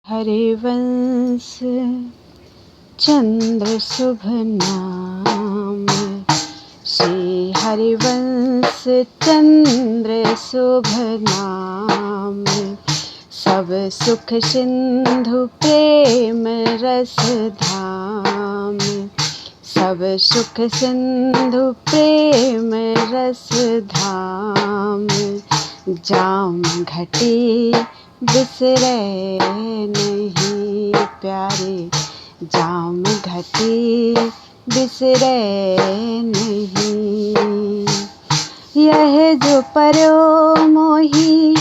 हरिवंश चंद्र शुभ नाम। श्री हरिवंश चंद्र शुभ नाम। सब सुख सिंधु प्रेम रस धाम। सब सुख सिंधु प्रेम रस धाम। जाम घटी बिसरे नहीं प्यारे। जाम घटी बिसरे नहीं। यह जो पर्यो मोही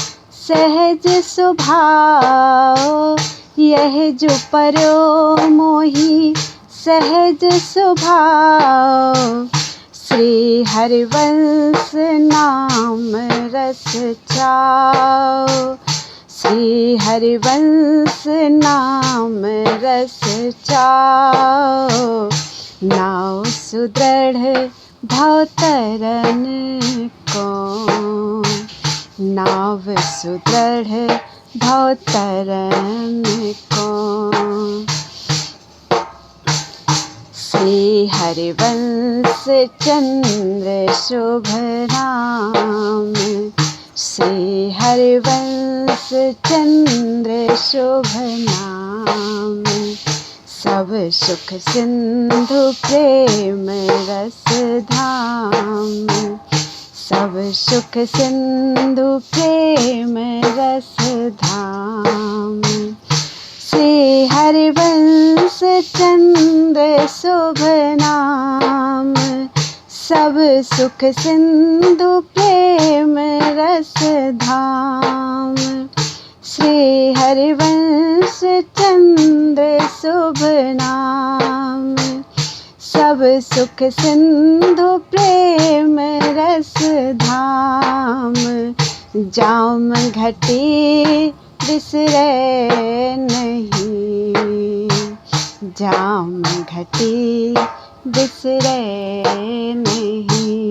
सहज स्वभाव। यह जो पर्यो मोही सहज स्वभाव। श्री हरिवंश नाम रस चाओ। श्री हरिवंश नाम रस चाओ। नाव सुदृढ़ भव तरन को। नाव सुदृढ़ भव तरन को। श्री हरिवंश चंद्र शुभ नाम। श्री हरिवंश चंद्र शुभ नाम। सब सुख सिंधु प्रेम रस धाम। सब सुख सिंधु प्रेम रस धाम। श्री हरिवंश चंद्र शुभ नाम। सब सुख सिंधु प्रेम रस धाम। श्री हरिवंश चंद्र शुभ नाम। सब सुख सिंधु प्रेम रस धाम। जाम घटी बिसरे नहीं। जाम घटी बिसरे नहीं।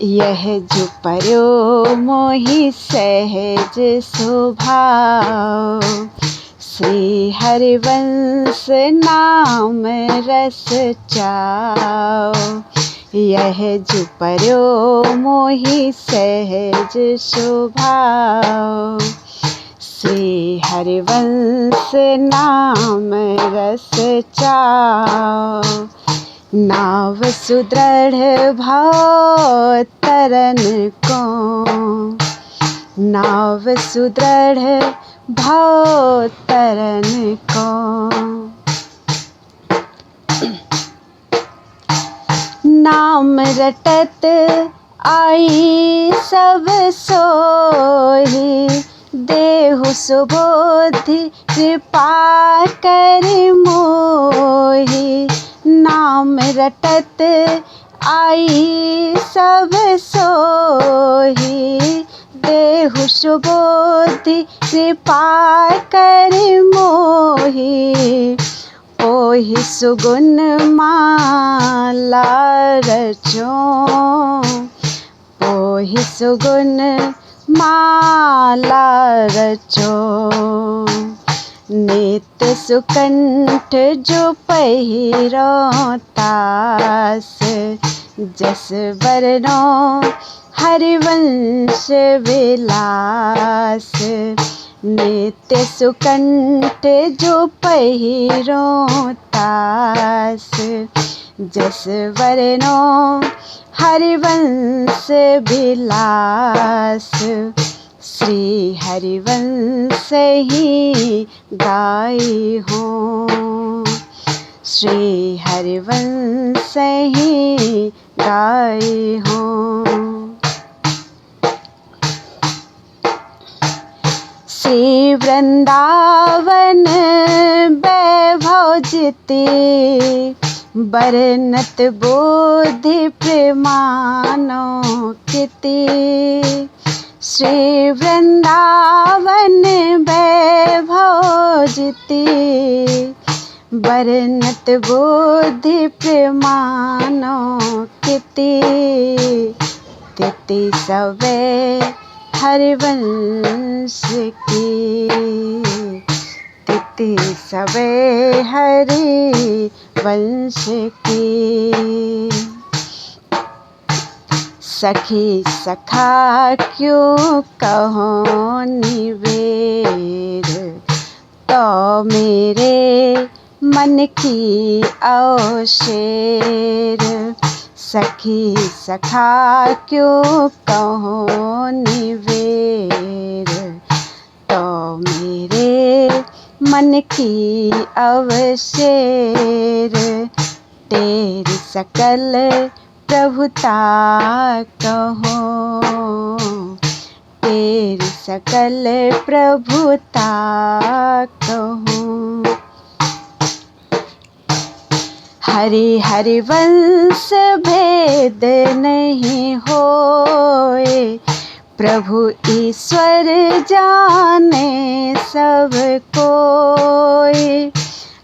यह जो पर्यो मोही सहज स्वभाव। श्री हरिवंश नाम रस चाओ। यह जो पर्यो मोही सहज स्वभाव। श्री हरिवंश नाम रस चाओ। नाव सुदृढ़ भव तरन को। नाव सुदृढ़ भव तरन को। नाम रटत आई सब सोही। देहु सुबोधि कृपा कर मोही। नाम रटत आई सब सोही। देहु सुबोधि कृपा कर मोही। ओहि सुगुन माला रचो। ओहि सुगुन माला रचो। नित्य सुकंठ जो पहिरो तास। जस बरनो हरिवंश विलास। नित्य सुकंठ जो पहिरो तास। जस बरनो हरिवंश विलास। श्री हरिवंश ही गाई हूँ। श्री हरिवंश ही गाई हूँ। श्री वृंदावन वैभव जिति। बरनत बोधि प्रमानो किति। श्री वृंदावन वैभव जिति। बरनत बोधि प्रमानो किति। तिति सवे हरिवंश की। तिति सबे हरि वंश की। सखी सखा क्यों कहो निवेर, तो मेरे मन की औशेर। सखी सखा क्यों कहो निवेर, तो मेरे मन की अवशेर। तेरी सकल प्रभुता कहो, तेरी सकल प्रभुता कहो। हरि हरि वंश भेद नहीं होए, प्रभु ईश्वर जाने सब कोय।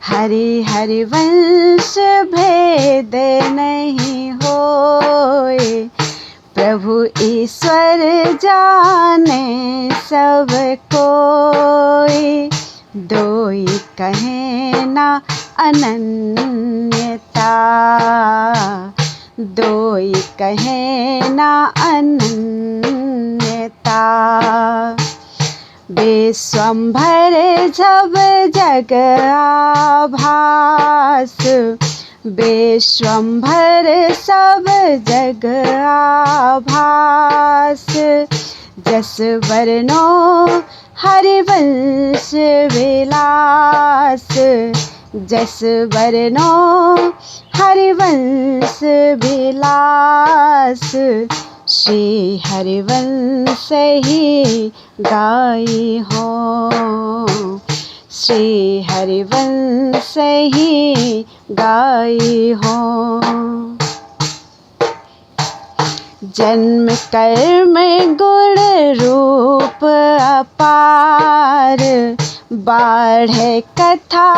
हरि हरि वंश भेद नहीं होए, प्रभु ईश्वर जाने सब कोय। दोई कहे ना अनन्यता, दोई कहे ना अनन्यता। विश्वंभर जब जग आभास, विश्वंभर सब जग आभास। जस वर्णो हरिवंश विलास, जस वर्णो हरिवंश विलास। श्री हरिवंश ही गाई हो, श्री हरिवंश ही गाई हो। जन्म कर्म गुण रूप अपार, बाढ़े कथा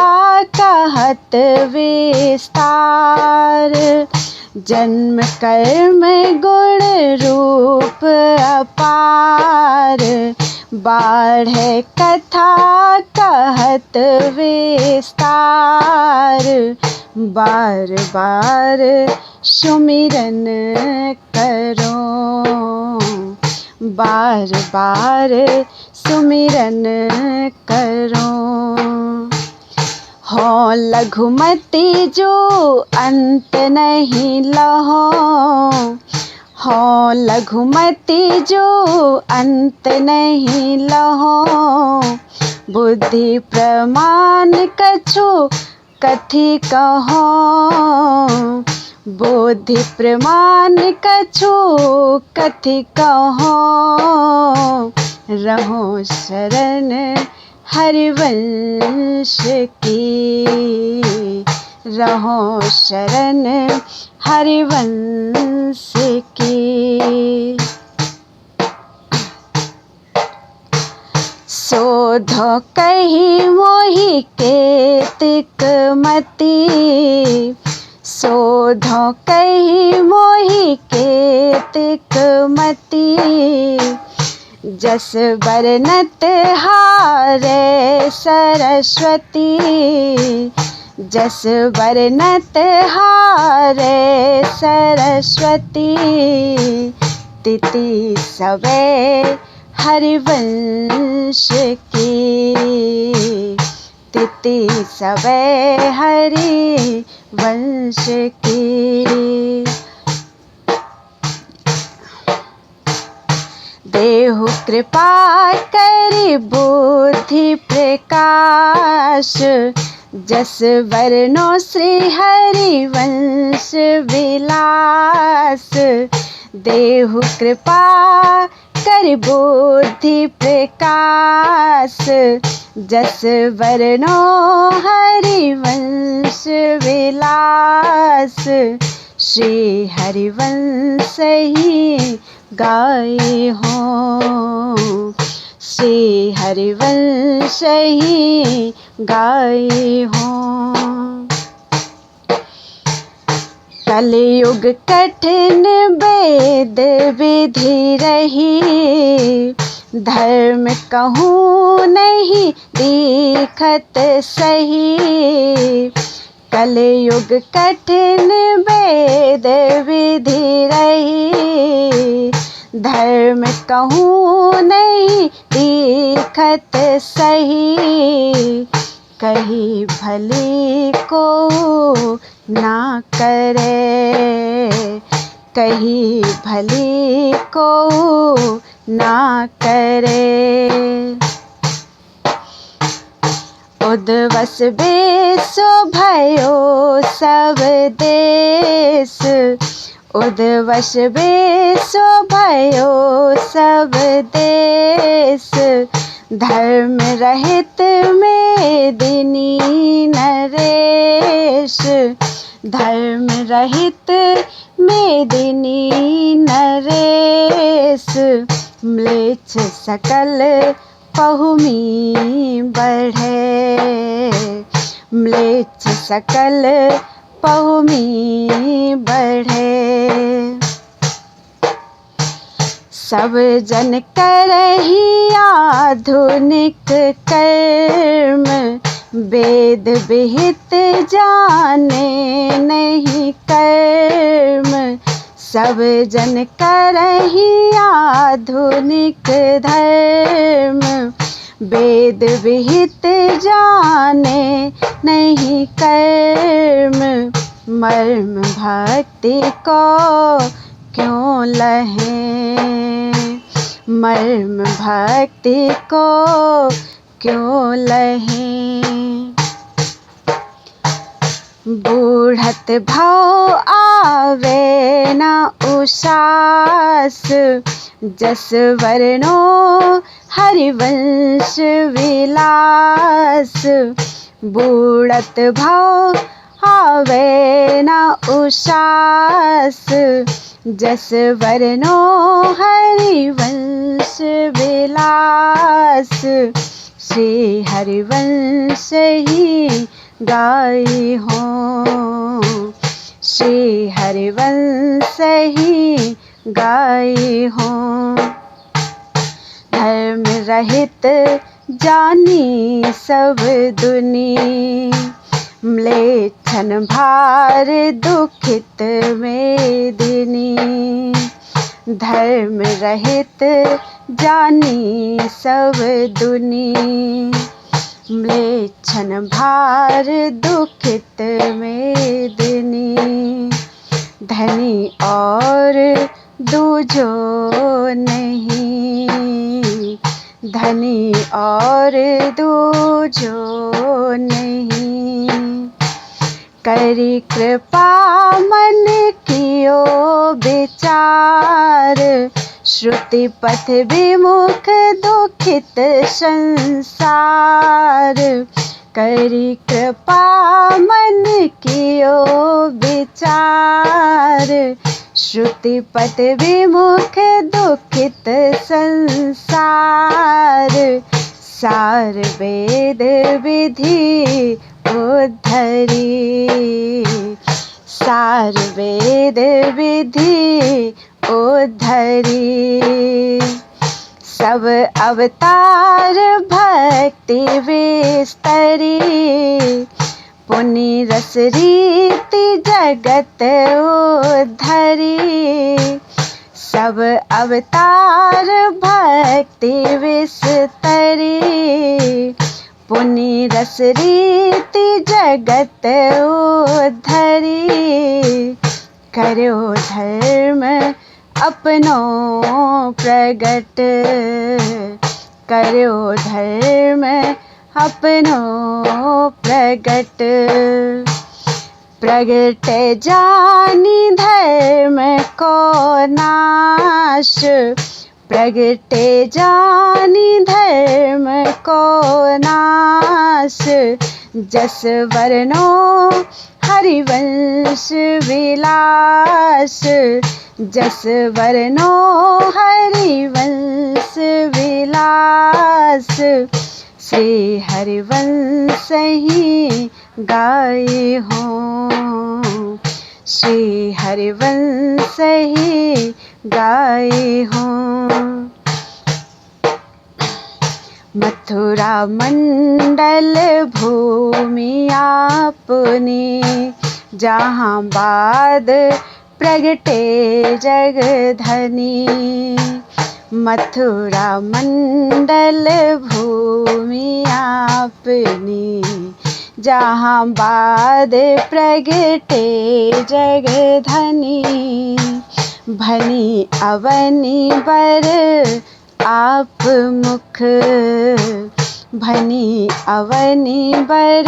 कहत विस्तार। जन्म कर्म गुण रूप अपार, बाढ़े कथा कहत विस्तार। बार बार सुमिरन करो, बार बार सुमिरन करो। हो लघुमती जो अंत नहीं लहो, हो लघुमती जो अंत नहीं लहो। बुद्धि प्रमाण कछु कथि कहो, बुद्धि प्रमाण कछु कथि कहो। रहो शरण हरिवंश की, रहो शरण हरिवंश की। शोधो कही मोहि केतिक मति, शोधो कही मोहि केतिक मति। जस बरनत हारे सरस्वती, जस बरनत हारे सरस्वती। तिति सबे हरिवंश की, तिति सबे हरिवंश की। देहु कृपा करि बुद्धि प्रकाश, जस वर्णो श्री हरिवंश विलास। देहु कृपा करि बुद्धि प्रकाश, जस वर्णो हरिवंश विलास। श्री हरिवंश ही गाई हो, श्री हरिवंश ही गाई हो। कलयुग कठिन वेद विधि रही, धर्म कहूँ नहीं दिखत सही, कलयुग कठिन वेद विधि रही। धर्म कहूँ नहीं दिखत सही, कही भली को ना करे, कही भली को ना करे। उद्वस बेसो भयो सब देश, उद्वस बेसो भयो सब देश। धर्म रहित मेदिनी नरेश, धर्म रहित मेदिनी नरेश। म्लेच्छ सकल पहुमी बढ़े, म्लेच्छ सकल पहुमी बढ़े। सब जन करही आधुनिक कर्म, वेद विहित जाने नहीं कर्म। सब जन करही आधुनिक धर्म, वेद विहित जाने नहीं कर्म। मर्म भक्ति को क्यों लहें, मर्म भक्ति को क्यों लहें। बूढ़त भाव आवे न उषास, जस वर्णो हरिवंश विलास। बूढ़त भाव आवे न उषास, जस वर्णो हरिवंश विलास। श्री हरिवंश ही गाई हो, श्री हरिवंश ही गाई हो। धर्म रहित जानी सब दुनी, म्लेच्छन भार दुखित मेदिनी। धर्म रहित जानी सब दुनी, म्लेच्छन भार दुखित मेदिनी। धनी और दूजो नहीं, धनी और दूजो नहीं। करी कृपा मन कियो विचार, श्रुति पथ विमुख दुखित संसार। करी कृपा मन कियो विचार, श्रुति पथ विमुख दुखित संसार। सार वेद विधि उद्धरी, सार वेद विधि उद्धरी। सब अवतार भक्ति विस्तरी, पुनि रस रीति जगत उद्धरी। सब अवतार भक्ति विस्तरी, पुनि रस रीति जगत उद्धरी। करो धर्म अपनो प्रगट, करो धर्म अपनो प्रगट। प्रगट जानी धर्म को नाश, प्रगट जानी धर्म को नाश। जस वर्णो हरिवंश विलास, जस वर्णो हरिवंश विलास। श्री हरिवंश ही गाई हो, श्री हरिवंश ही गाई हो। मथुरा मंडल भूमि आपनी, जहाँ बाद प्रगटे जगधनी। मथुरा मंडल भूमि आपनी, जहाँ बाद प्रगटे जगधनी। भनी अवनी बर आप मुख, भनी अवनी बर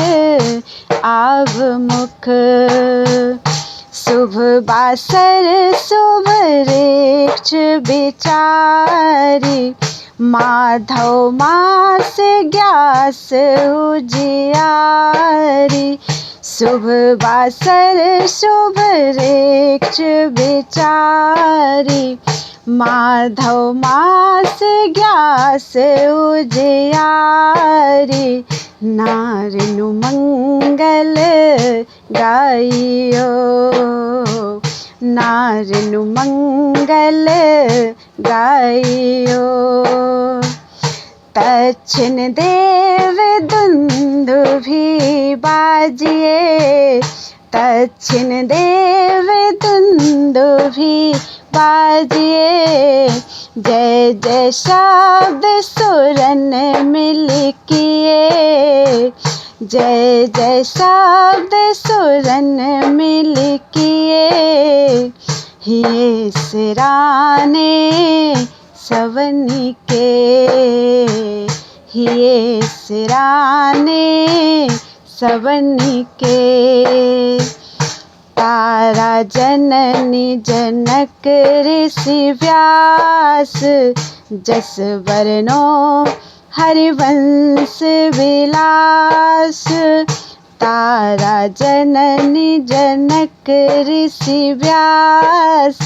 आप मुख। शुभ बासर शुभ वृक्ष बिचारी, माधव मास ग्यास उजियारी। शुभ बासर शुभ वृक्ष बिचारी, माधव मास ग्यास उजियारी। नारनु मंगल गाइयो, नारनु मंगल गाइयो। दक्षिण देव दुंदुभि बाजिए, दक्षिण देव दुंदुभि बाजिए। जय जय शब्द सुरन मिल किए, जय जय शब्द सुरन मिल किए। ये सिराने सवनी के, ये सिराने सवनी के। तारा जननी जनक ऋषि व्यास, जस वर्णो हरिवंश विलास। तारा जननी जनक ऋषि व्यास,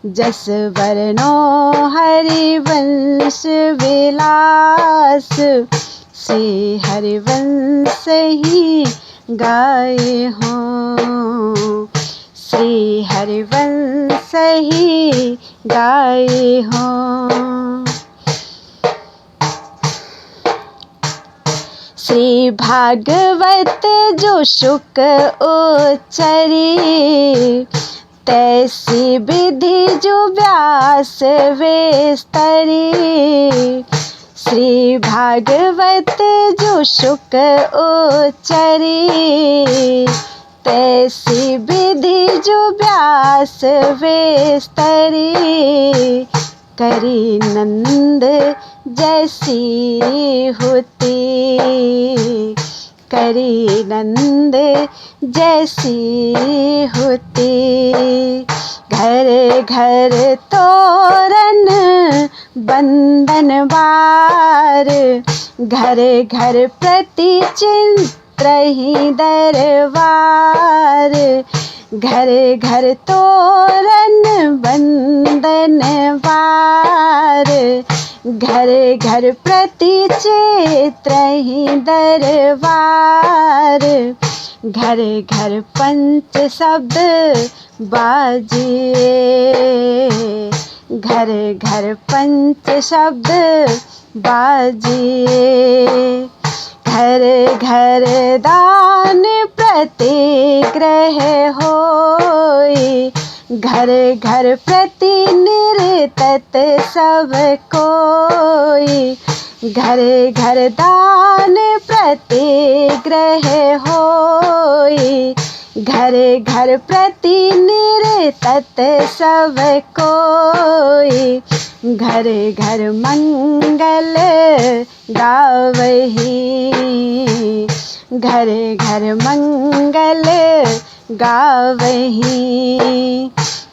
जस वर्णो हरिवंश विलास। श्री हरिवंश ही गाए हों, श्री हरिवंश ही गाए हों। श्री भागवत जो शुक उच्चरी, तैसी विधि जो व्यास विस्तरी। श्री भागवत जो शुक उच्चरी, तैसी विधि जो व्यास विस्तरी। करी नंद जैसी होती, करी नंद जैसी होती। घर घर तोरण बंधन बार, घर घर प्रति चित्र ही दरबार। घर घर तोरण बंधन बार, घर घर प्रति चित्र ही दरबार। घर घर पंच शब्द बाजिए, घर घर पंच शब्द बाजिए। घर घर दान प्रतिग्रह होई, घर घर प्रति निर्तत सब कोई। घर घर दान प्रतिग्रह होई, घर घर प्रति निर्तत सब कोई। घर घर मंगल गावही, घर घर मंगल गावही।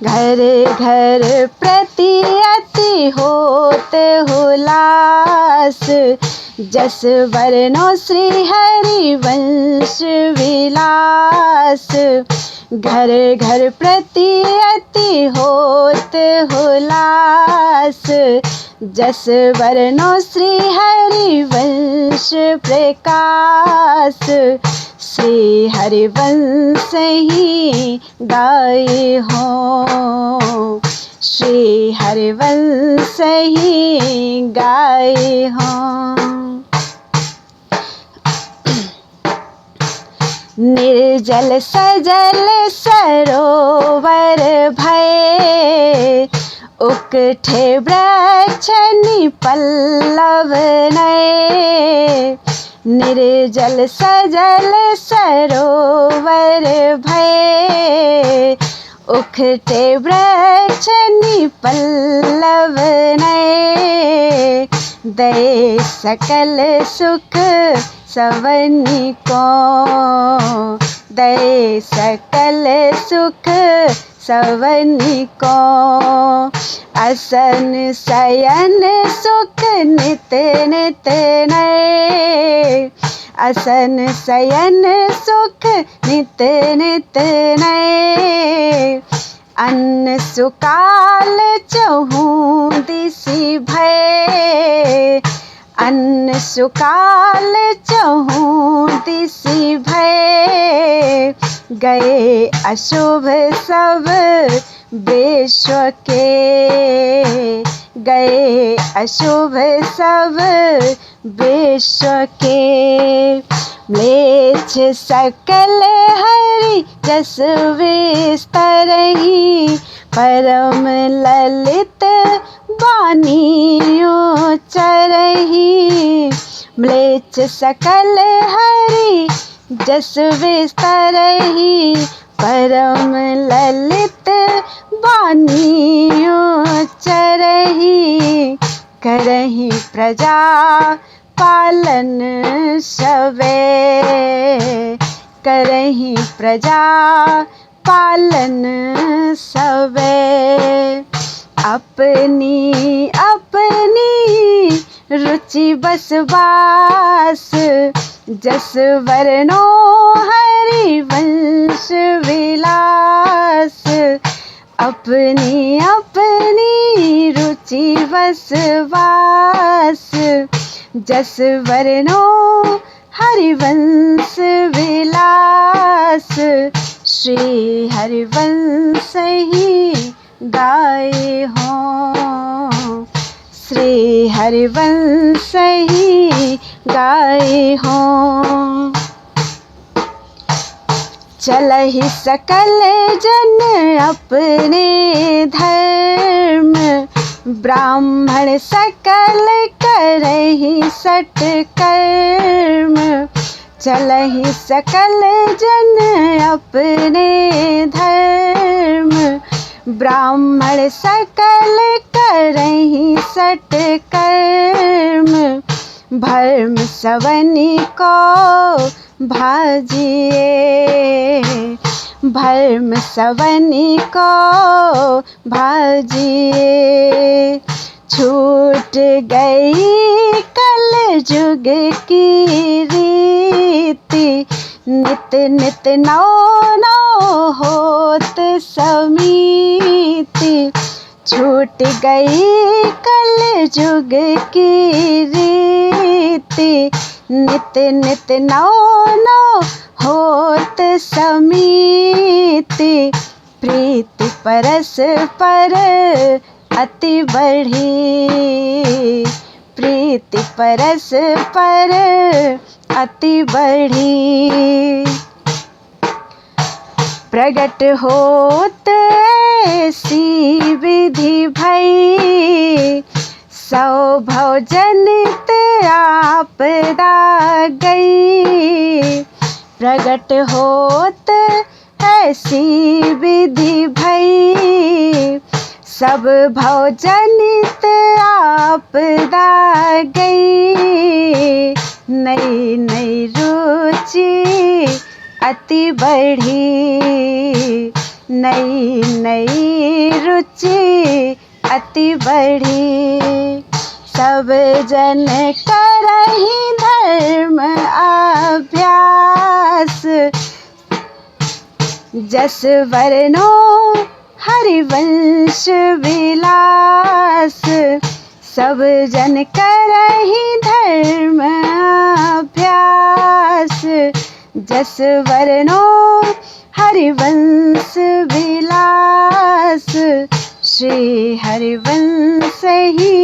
घर घर प्रति अति होत हुलास, जस वर्णो श्री हरिवंश विलास। घर घर प्रति अति होत हुलास, जस वर्णो श्री हरिवंश प्रकाश। श्री हरिवंश ही गाए हों, श्री हरिवंश ही गाए हों। निर्जल सजल सरोवर भये, उकठे वृक्ष निपल्लव नये। निर्जल सजल सरोवर भये, उकठे वृक्ष निपल्लव नये। दये सकल सुख सवनी को, दये सकल सुख सवनी को। असन शयन सुख नित नित नये, असन शयन सुख नित नित नये। अन्न सुकाल चहु दिसि भये, अन्न सुकाल चहु दिसि भये। गए अशुभ सब विश्व के, गए अशुभ सब विश्व के। म्लेच्छ सकल हरि जस विस्तरहि, परम ललित वाणी उच्चरहि। म्लेच्छ सकल हरि जस विस्तरहि, परम ललित वाणी उच्चरहि। करहि प्रजा पालन सवे, करहि प्रजा पालन सवे। अपनी अपनी रुचि बसवास, जस वर्णो हरिवंश विलास। अपनी अपनी रुचि बसवास, जस वर्णो हरिवंश विलास। श्री हरिवंश ही गाए हों, श्री हरिवंश ही गाए हों। चलहि सकल जन अपने धर्म, ब्राह्मण सकल करहि सत्कर्म। चलहि सकल जन अपने धर्म, ब्राह्मण सकल करहि सत्कर्म। भर्म सवनी को भाजिए, भर्म सवनी को भाजिए। छूट गई कल जुग की रीति, नित नित नौ नौ होत समीति। छूट गई कल जुग की रीति, नित नित नौ नौ होत समीति। प्रीति परस्पर अति बढ़ी, प्रीति परस्पर अति बढ़ी। प्रगट होत ऐसी विधि भई, सौ भव जनित आपदा गई। प्रगट होत ऐसी विधि भई, सब भव जनित आपदा गई। नई नई रुचि अति बढ़ी, नई नई रुचि अति बढ़ी। सब जन करहि धर्म अभ्यास, जस वर्णो हरिवंश विलास। सब जन करहि धर्म अभ्यास, जस वर्णो हरिवंश विलास। श्री हरिवंश ही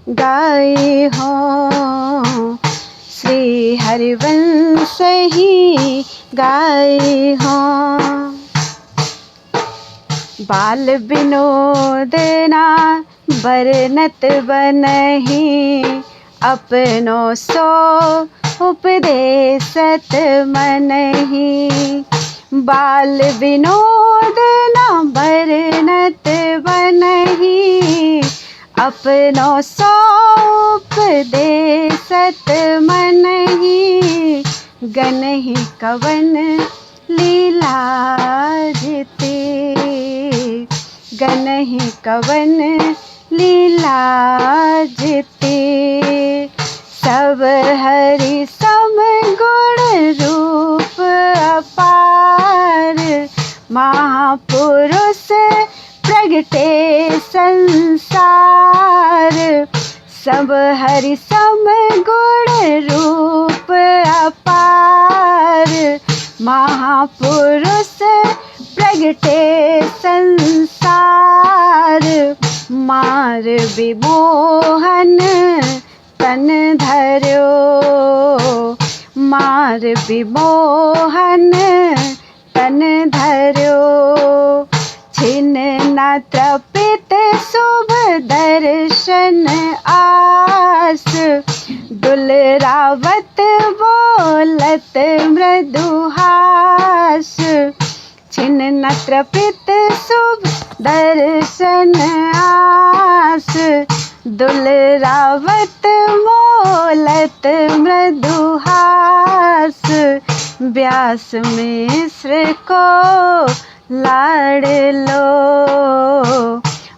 गाए हों, श्री हरिवंश ही गाए हों। बाल विनोद ना बरनत बनहि, अपनो सो उपदेशत मनहि। बाल विनोद ना बरनत बनहि, अपनो सो उपदेशत मनहि। गनहि कवन लीला जिते, गनहि कवन लीला जिते। सब हरि सम गुण रूप अपार, महापुरुष प्रगटे संसार। सब हरि सम गुण रूप अपार, महापुरुष प्रगटे संसार। मार विमोहन तन धर्यो, मार विमोहन तन धर्यो। छिन न तृपित शुभ दर्शन आस, दुलरावत बोलत मृदुहास। छिन न तृपित शुभ दर्शन आस, दुलरावत बोलत मृदुहास। व्यास मिश्र को लाड़ लो,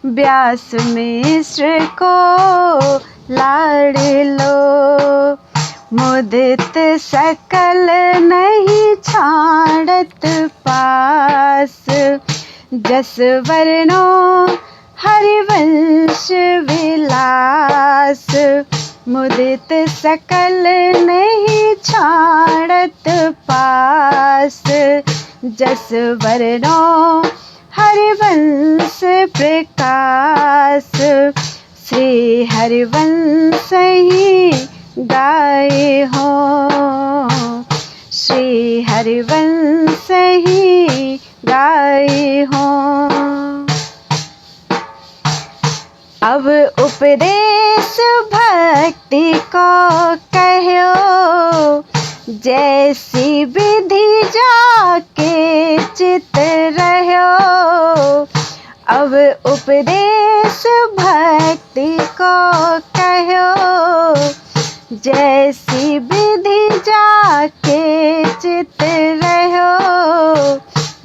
व्यास मिश्र को लाड़ लो। मुदित सकल नहीं छाड़त पास, जस वर्णो हरिवंश विलास। मुदित सकल नहीं छाड़त पास, जस वर्णो हरिवंश प्रकाश। श्री हरिवंश ही गाए हों, श्री हरिवंश ही गाए हों। अब उपदेश भक्ति को कहो, जैसी विधि जाके चित रहो। अब उपदेश भक्ति को कहो, जैसी विधि जाके चित रहो।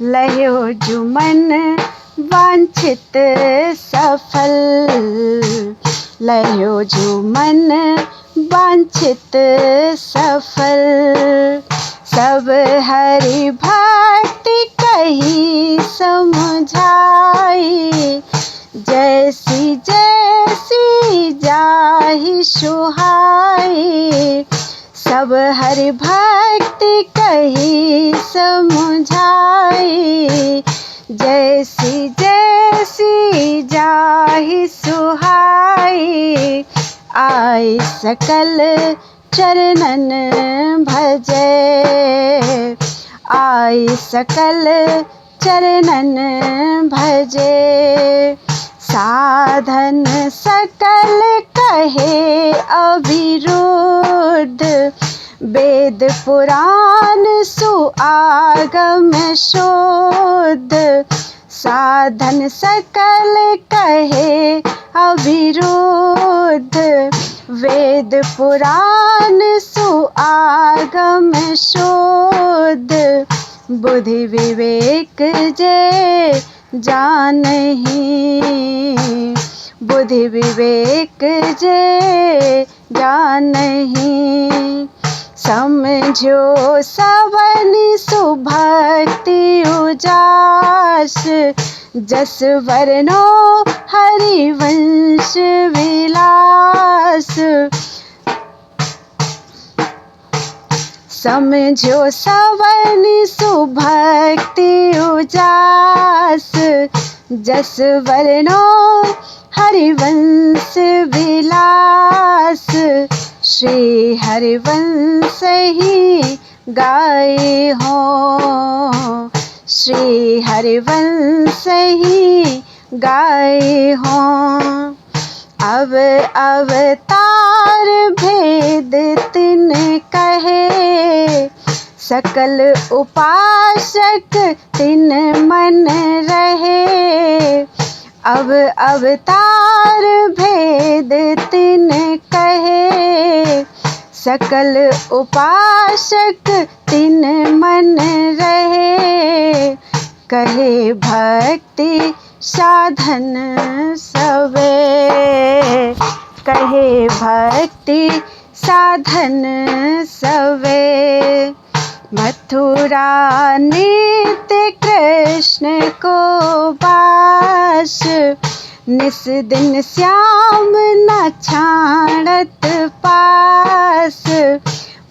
लहो जुमन वांछित सफल, लहो जुमन वांछित सफल। सब हरि भक्ति कही समझाई, जैसी जैसी जाहि सुहाई। सब हरि भक्ति कही समझाई, जैसी जैसी जाहि सुहाई। आई सकल चरणन भजे, आई सकल चरणन भजे। साधन सकल कहे अविरुद्ध, वेद पुराण सुआगम शुद्ध। साधन सकल कहे अविरुद्ध, वेद पुराण सुआगम शुद्ध। बुद्धि विवेक जे जानहि, बुद्धि विवेक जे जानहि। समझो सवन सुभक्ति उजास, जस वर्णो हरिवंश विलास। समझो सवन सुभक्ति उजास, जस वर्णो हरिवंश विलास। श्री हरिवंश ही गाए हो, श्री हरिवंश ही गाए हो। अब अवतार भेद तिन कहे, सकल उपासक तिन मन रहे। अब अवतार भेद तिन कहे, सकल उपासक तिन मन रहे। कहे भक्ति साधन सबे, कहे भक्ति साधन सबे। मथुरा नित्य कृष्ण को बास, निस दिन श्याम न छाड़त पास।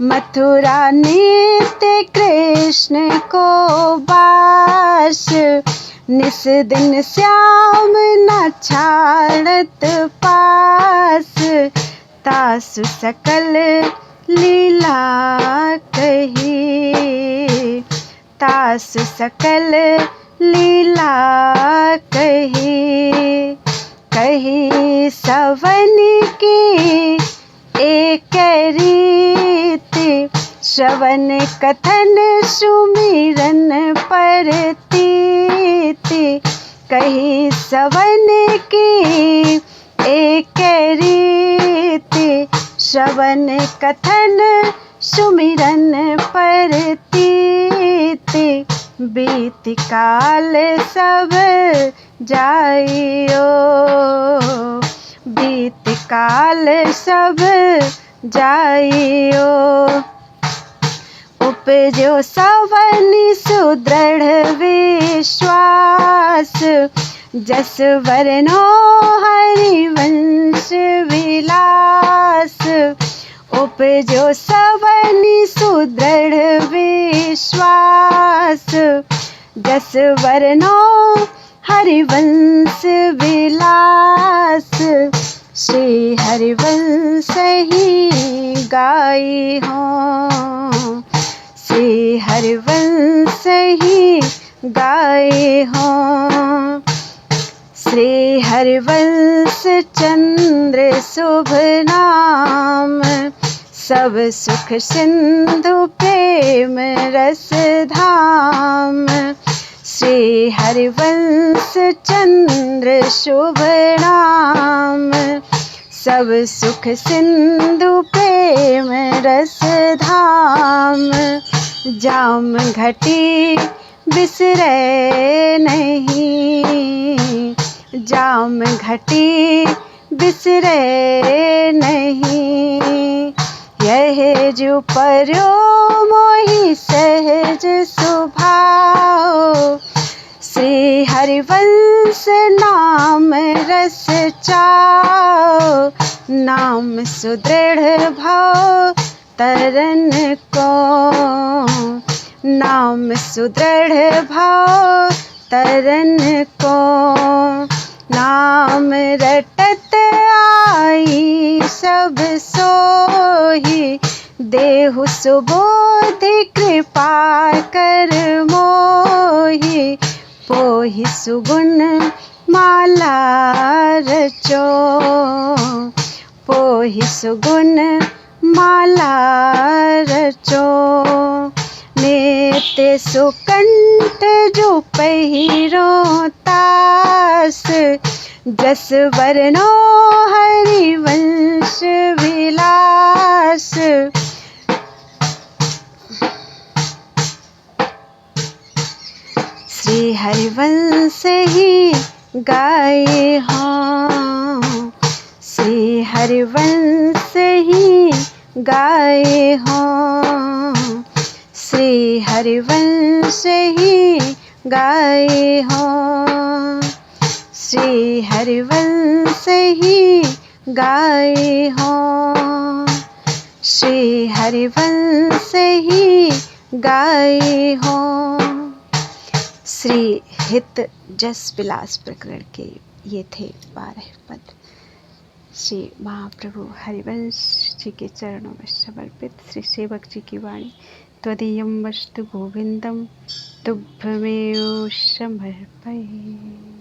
मथुरा नित्य कृष्ण को बास, निस दिन श्याम न छाड़त पास। तासु सकल लीला कही, तासु सकल लीला कही। कही सवन की एक रीति, श्रवण कथन सुमिरन परतीति। कही सवन की एक रीति, श्रवण कथन सुमिरन परतीति। बीत काल सब जाइयो, बीत काल सब जाइयो। उपजो सवनि सुदृढ़ विश्वास, जस वरनो हरिवंश विलास। उपजो सवनि सुदृढ़ विश्वास, जस वरनो हरिवंश विलास। श्री हरिवंश ही गाई हो, श्री हरिवंश ही गाए हो। श्री हरिवंश चंद्र शुभ नाम, सब सुख सिंधु प्रेम रस धाम। श्री हरिवंश चंद्र शुभ नाम, सब सुख सिंधु प्रेम रस धाम। जाम घटी बिसरे नहीं, जाम घटी बिसरे नहीं। यह जो पर्यो मोहि सहज स्वभाव, श्री हरिवंश नाम रस चाओ। नाम सुदृढ़ भाव तरन को, नाम सुदृढ़ भाव तरन को। नाम रटत आई सब सोही, देहु सुबोधि कृपा कर मोहि। पोहि सुगुण माला रचो, पोहि सुगुण माला रचो। नित्य सुकंठ जो पहिरो तास, जस वरनो हरिवंश विलास। श्री हरिवंश ही गाए हो, श्री हरिवंश ही गाए हो। श्री हरिवंश ही गाए हो, श्री हरिवंश ही गाए हो। श्री हरिवंश ही गाए हो। श्री हित जस विलास प्रकरण के ये थे 12 पद। श्री महाप्रभु हरिवंश जी के चरणों में समर्पित श्री सेवक जी की वाणी। त्वदीयं वस्तु गोविंदम तुभ्यमेव समर्पये।